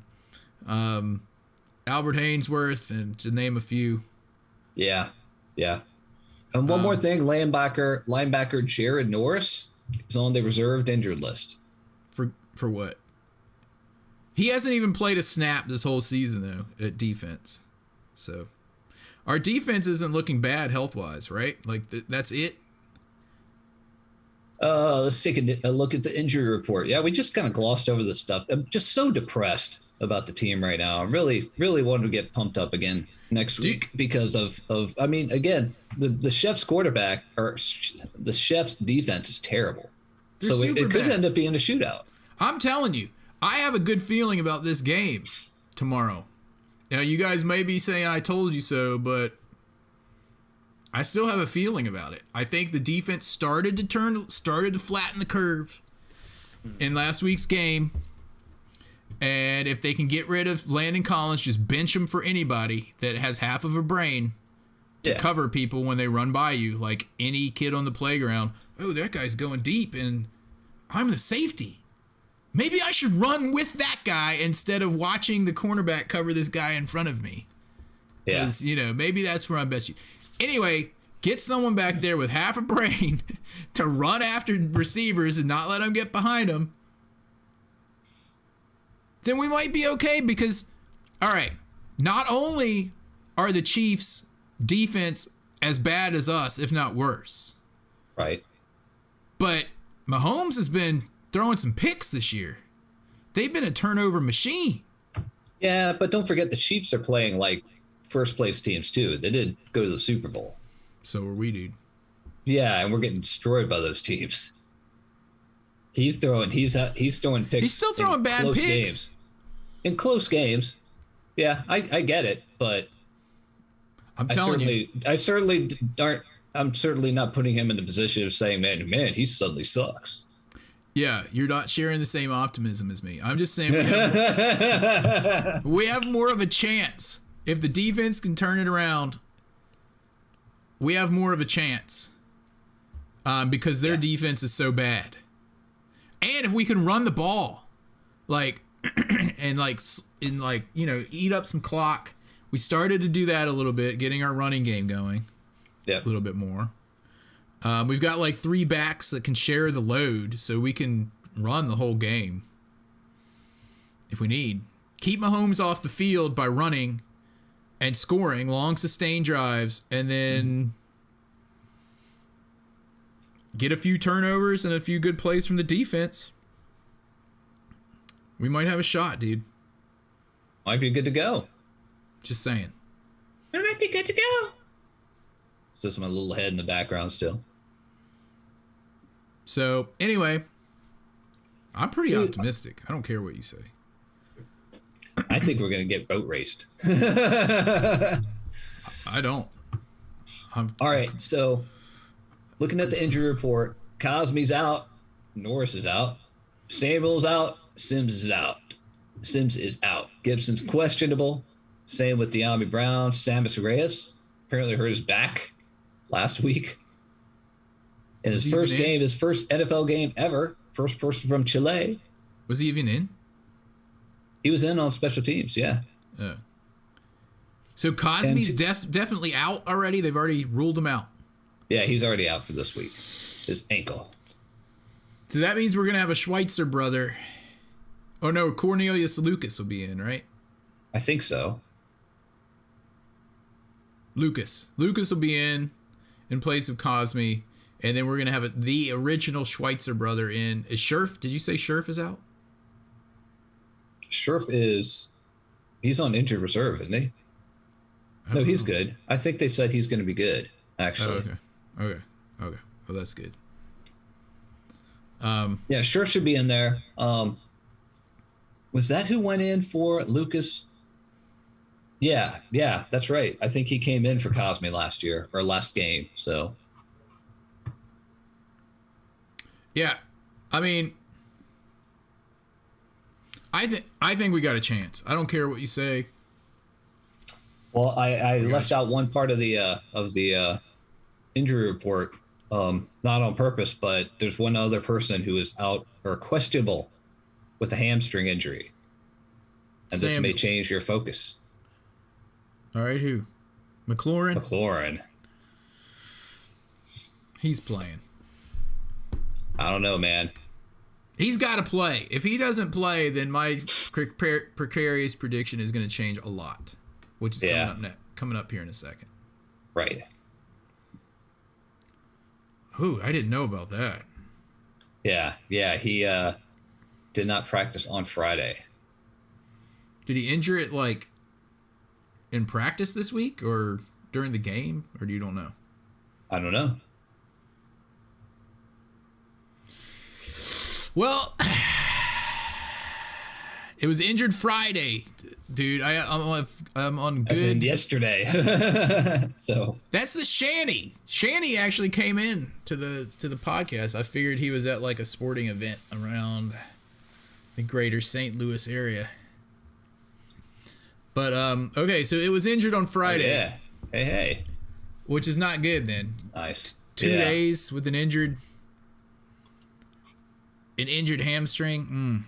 Albert Hainsworth, and to name a few. Yeah. And one more thing, linebacker Jared Norris is on the reserved injured list. For what? He hasn't even played a snap this whole season, though, at defense. So our defense isn't looking bad health-wise, right? Like, that's it? Let's take a look at the injury report. Yeah, we just kind of glossed over this stuff. I'm just so depressed about the team right now. I really, really want to get pumped up again next week because of I mean, again, the Chef's quarterback or the Chef's defense is terrible. So it could end up being a shootout. I'm telling you, I have a good feeling about this game tomorrow. Now, you guys may be saying I told you so, but I still have a feeling about it. I think the defense started to flatten the curve in last week's game. And if they can get rid of Landon Collins, just bench him for anybody that has half of a brain to cover people when they run by you, like any kid on the playground. Oh, that guy's going deep, and I'm the safety. Maybe I should run with that guy instead of watching the cornerback cover this guy in front of me. Because, maybe that's where I'm best. Anyway, get someone back there with half a brain to run after receivers and not let them get behind them. Then we might be okay because, all right, not only are the Chiefs' defense as bad as us, if not worse. Right. But Mahomes has been throwing some picks this year. They've been a turnover machine. Yeah, but don't forget the Chiefs are playing like first place teams too. They did go to the Super Bowl. So are we, dude. Yeah, and we're getting destroyed by those teams. He's throwing picks. He's still throwing bad picks. Games. In close games. Yeah, I get it, but I'm certainly not putting him in the position of saying, man, he suddenly sucks. Yeah, you're not sharing the same optimism as me. I'm just saying we have more of a chance. If the defense can turn it around, we have more of a chance because their defense is so bad. And if we can run the ball, eat up some clock. We started to do that a little bit, getting our running game going. Yeah, a little bit more. We've got like 3 backs that can share the load, so we can run the whole game if we need. Keep Mahomes off the field by running and scoring long sustained drives, and then get a few turnovers and a few good plays from the defense. We might have a shot, dude. Might be good to go. Just saying. We might be good to go. It's just my little head in the background still. So, anyway, I'm pretty optimistic. I don't care what you say. I think we're going to get boat raced. I don't. All right, so looking at the injury report, Cosme's out, Norris is out, Samuel's out, Sims is out. Gibson's questionable. Same with De'Ami Brown. Sammis Reyes apparently hurt his back last week. In his first NFL game ever, first person from Chile. Was he even in? He was in on special teams, yeah. So Cosme's definitely out already? They've already ruled him out? Yeah, he's already out for this week. His ankle. So that means we're going to have a Schweitzer brother. Oh, no, Cornelius Lucas will be in, right? I think so. Lucas will be in place of Cosme. And then we're going to have the original Schweitzer brother in. Is Scherf? Did you say Scherf is out? Scherf he's on injured reserve, isn't he? No, he's good. I think they said he's going to be good, actually. Oh, okay. Well, that's good. Yeah, Scherf should be in there. Was that who went in for Lucas? Yeah, that's right. I think he came in for Cosme last game, so. Yeah, I mean, I think we got a chance. I don't care what you say. Well, I left out one part of the injury report, not on purpose, but there's one other person who is out or questionable with a hamstring injury, and this may change your focus. All right, who? McLaurin. He's playing. I don't know, man. He's got to play. If he doesn't play, then my precarious prediction is going to change a lot, which is coming up here in a second. Right. Ooh, I didn't know about that. Yeah. He did not practice on Friday. Did he injure it like in practice this week or during the game, or you don't know? I don't know. Well, it was injured Friday, dude. I'm on good. As in yesterday. So that's the Shanny. Shanny actually came in to the podcast. I figured he was at like a sporting event around the greater St. Louis area. But okay, so it was injured on Friday. Oh, yeah. Hey. Which is not good then. Nice. 2 days with an injured hamstring.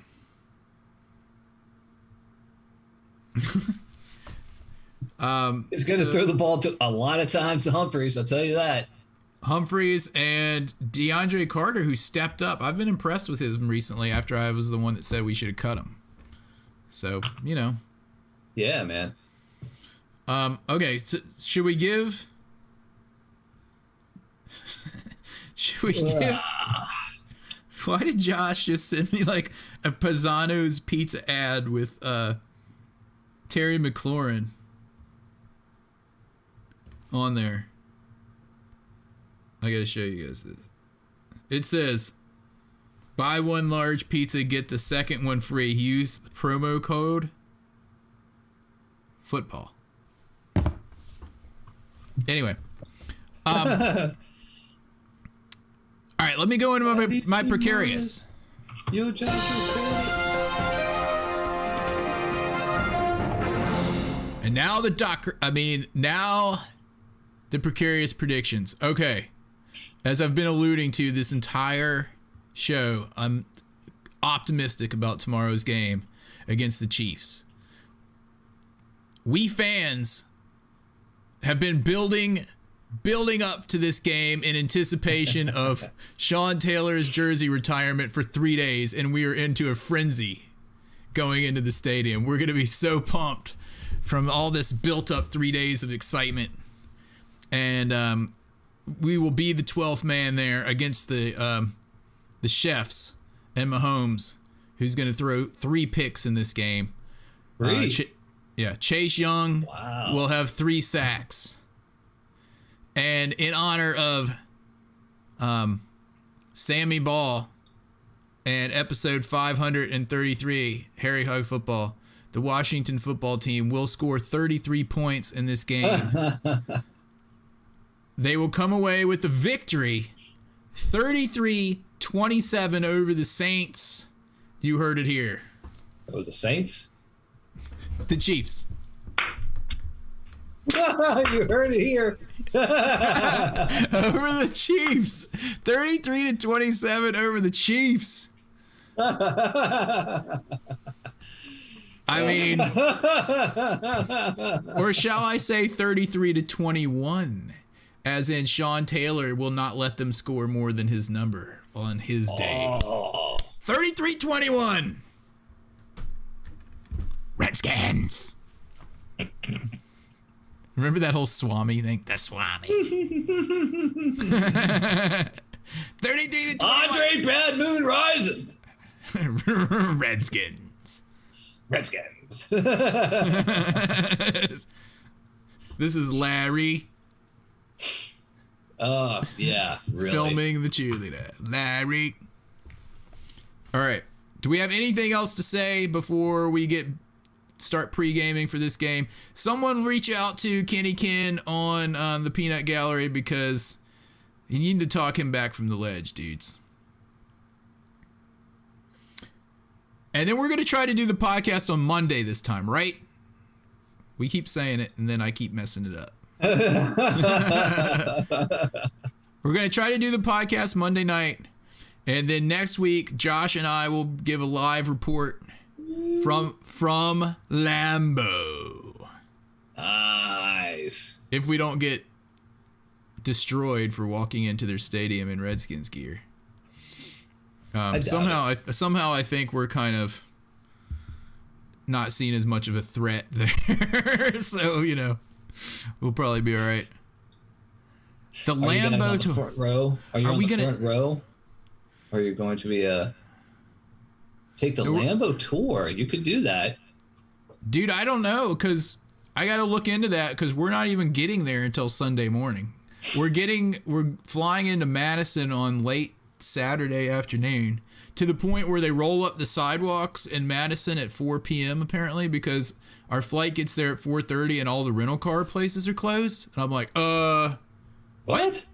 He's going to throw the ball to a lot of times to Humphreys, I'll tell you that. Humphreys and DeAndre Carter, who stepped up. I've been impressed with him recently after I was the one that said we should have cut him. So, you know. Yeah, man. Okay, so should we give... Why did Josh just send me like a Pisano's pizza ad with Terry McLaurin on there? I gotta show you guys this. It says, buy one large pizza, get the second one free. Use the promo code football. Anyway. All right, let me go into my precarious. Yo, Josh, and now the precarious predictions. Okay. As I've been alluding to this entire show, I'm optimistic about tomorrow's game against the Chiefs. We fans have been building up to this game in anticipation of Sean Taylor's jersey retirement for 3 days, and we are into a frenzy going into the stadium. We're going to be so pumped from all this built up 3 days of excitement. And we will be the 12th man there against the Chefs and Mahomes, who's going to throw 3 picks in this game. Chase Young will have 3 sacks. And in honor of Sammy Ball and episode 533, Harry Hug Football, the Washington football team will score 33 points in this game. They will come away with the victory, 33-27 over the Saints. You heard it here. It was the Saints? The Chiefs. You heard it here. Over the Chiefs. 33-27 over the Chiefs. I mean, or shall I say 33-21, as in Sean Taylor will not let them score more than his number on his day. 33-21. Redskins. Remember that whole Swami thing? The Swami. 33-21. Andre Bad Moon Rising. Redskins. This is Larry. Yeah, really. Filming the cheerleader. Larry. All right. Do we have anything else to say before we start pre-gaming for this game? Someone reach out to Kenny Ken on the Peanut Gallery, because you need to talk him back from the ledge, dudes. And then we're going to try to do the podcast on Monday this time, right? We keep saying it, and then I keep messing it up. We're going to try to do the podcast Monday night, and then next week, Josh and I will give a live report from Lambeau. Nice. If we don't get destroyed for walking into their stadium in Redskins gear. Somehow I think we're kind of not seen as much of a threat there. So, we'll probably be all right. The Lambeau tour. Front row? Are you on the front row? Or are you going to be take the Lambeau tour? You could do that. Dude, I don't know, because I got to look into that, because we're not even getting there until Sunday morning. We're flying into Madison on late Saturday afternoon, to the point where they roll up the sidewalks in Madison at 4 p.m. apparently, because our flight gets there at 4:30 and all the rental car places are closed. And I'm like, what?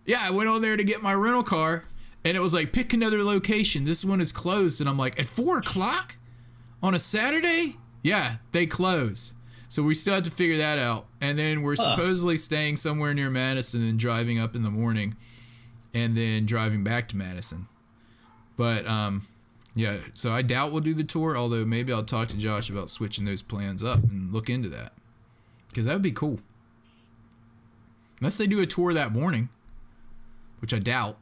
Yeah, I went on there to get my rental car, and it was like, pick another location. This one is closed. And I'm like, at 4 o'clock on a Saturday? Yeah, they close. So we still have to figure that out. And then we're supposedly staying somewhere near Madison and driving up in the morning and then driving back to Madison. But, yeah, so I doubt we'll do the tour, although maybe I'll talk to Josh about switching those plans up and look into that, because that would be cool. Unless they do a tour that morning, which I doubt.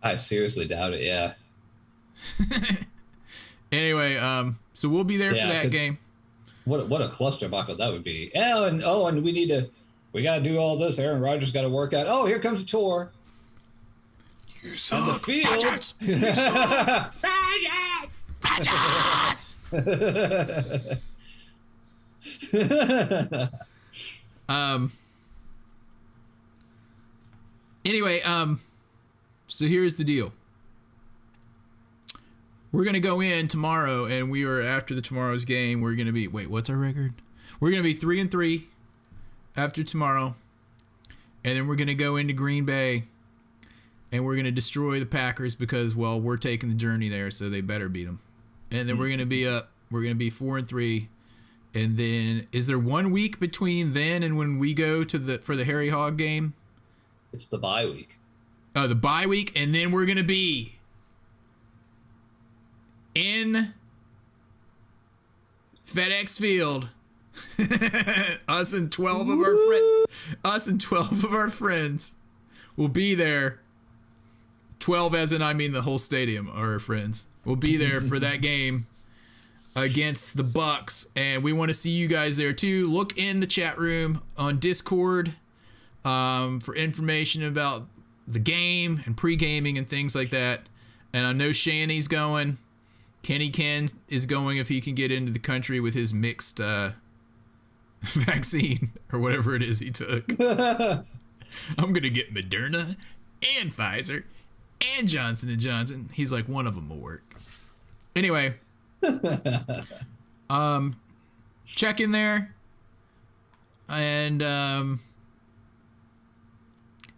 I seriously doubt it, yeah. Anyway, so we'll be there for that game. What a clusterbuckle that would be. And we got to do all this. Aaron Rodgers got to work out. Oh, here comes a tour. You suck. On the field. Rodgers. You suck. Rodgers. Anyway, so here's the deal. We're going to go in tomorrow, and after tomorrow's game, we're going to be, what's our record? We're going to be 3-3 after tomorrow, and then we're going to go into Green Bay, and we're going to destroy the Packers because, well, we're taking the journey there, so they better beat them. And then we're going to be 4-3, and then, is there 1 week between then and when we go for the Harry Hog game? It's the bye week. Oh, the bye week, and then we're going to be in FedEx Field. Us and 12 of our friends will be there. 12 as in, I mean the whole stadium are our friends. We'll be there for that game against the Bucks, and we want to see you guys there too. Look in the chat room on Discord for information about the game and pre-gaming and things like that. And I know Shanny's going. Kenny Ken is going if he can get into the country with his mixed vaccine or whatever it is he took. I'm going to get Moderna and Pfizer and Johnson & Johnson. He's like, one of them will work. Anyway, check in there and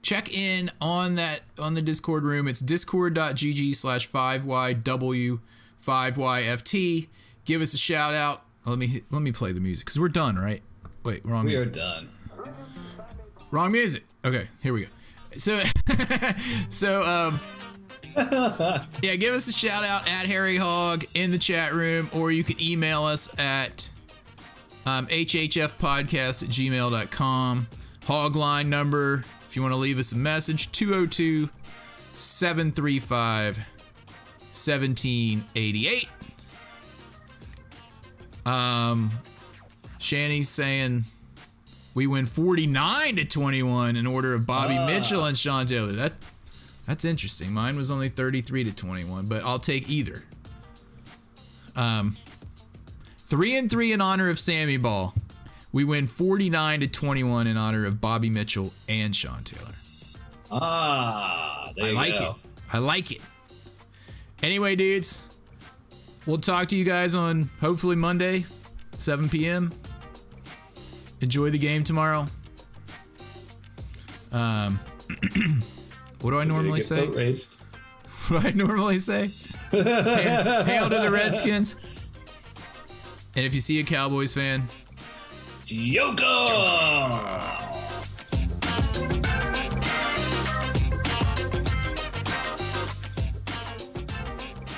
check in on the Discord room. It's discord.gg/5YW5YFT. Give us a shout out. Let me play the music because we're done, right? Wait, wrong music. We are done. Wrong music. Okay, here we go. So, yeah, give us a shout out at Harry Hog in the chat room, or you can email us at hhfpodcast@gmail.com. Hog line number, if you want to leave us a message, 202-735-1788. Shanny's saying we win 49-21 in order of Bobby Mitchell and Sean Taylor. That's interesting. Mine was only 33-21, but I'll take either. 3-3 in honor of Sammy Ball. We win 49-21 in honor of Bobby Mitchell and Sean Taylor. There you go. I like it. Anyway, dudes, we'll talk to you guys on hopefully Monday, 7 p.m. Enjoy the game tomorrow. What do I normally say? What do I normally say? Hail to the Redskins. And if you see a Cowboys fan, Joker!